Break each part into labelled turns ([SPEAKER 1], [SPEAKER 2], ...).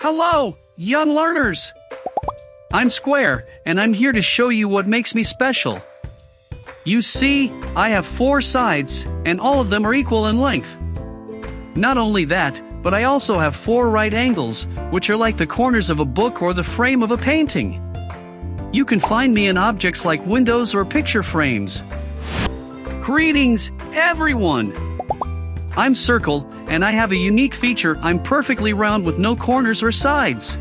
[SPEAKER 1] Hello, young learners! I'm Square, and I'm here to show you what makes me special. You see, I have 4 sides, and all of them are equal in length. Not only that, but I also have 4 right angles, which are like the corners of a book or the frame of a painting. You can find me in objects like windows or picture frames. Greetings, everyone! I'm Circle, and I have a unique feature. I'm perfectly round with no corners or sides.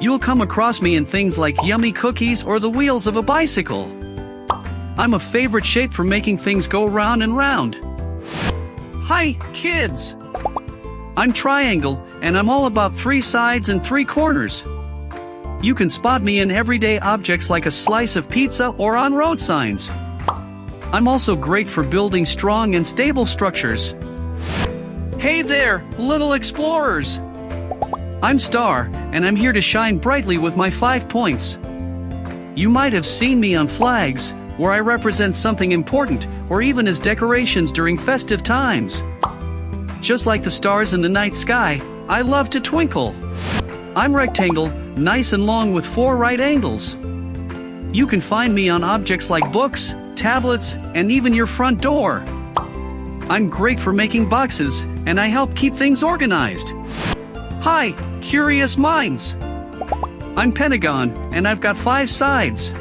[SPEAKER 1] You'll come across me in things like yummy cookies or the wheels of a bicycle. I'm a favorite shape for making things go round and round. Hi, kids! I'm Triangle, and I'm all about 3 sides and 3 corners. You can spot me in everyday objects like a slice of pizza or on road signs. I'm also great for building strong and stable structures. Hey there, little explorers! I'm Star, and I'm here to shine brightly with my 5 points. You might have seen me on flags, where I represent something important, or even as decorations during festive times. Just like the stars in the night sky, I love to twinkle. I'm Rectangle, nice and long with 4 right angles. You can find me on objects like books, tablets, and even your front door. I'm great for making boxes, and I help keep things organized. Hi, curious minds! I'm Pentagon, and I've got 5 sides.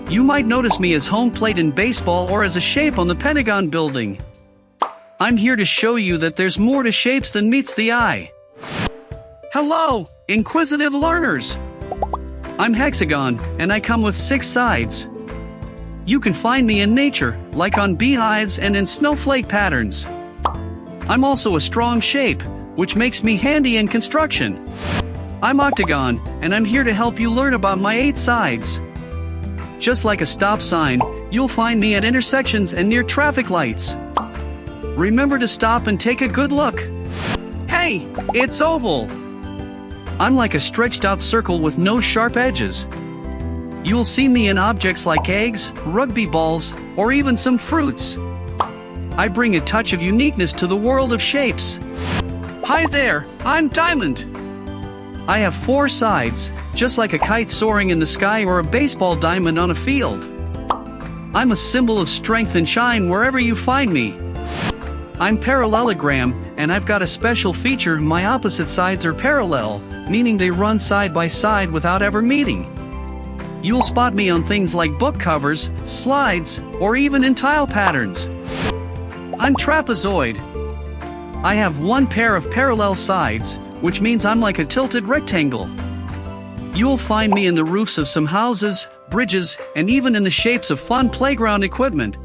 [SPEAKER 1] You might notice me as home plate in baseball or as a shape on the Pentagon building. I'm here to show you that there's more to shapes than meets the eye. Hello, inquisitive learners! I'm Hexagon, and I come with 6 sides. You can find me in nature, like on beehives and in snowflake patterns. I'm also a strong shape, which makes me handy in construction. I'm Octagon, and I'm here to help you learn about my 8 sides. Just like a stop sign, you'll find me at intersections and near traffic lights. Remember to stop and take a good look. Hey, it's oval! I'm like a stretched out circle with no sharp edges. You'll see me in objects like eggs, rugby balls, or even some fruits. I bring a touch of uniqueness to the world of shapes. Hi there, I'm Diamond. I have 4 sides, just like a kite soaring in the sky or a baseball diamond on a field. I'm a symbol of strength and shine wherever you find me. I'm Parallelogram, and I've got a special feature. My opposite sides are parallel, meaning they run side by side without ever meeting. You'll spot me on things like book covers, slides, or even in tile patterns. I'm Trapezoid. I have 1 pair of parallel sides, which means I'm like a tilted rectangle. You'll find me in the roofs of some houses, bridges, and even in the shapes of fun playground equipment,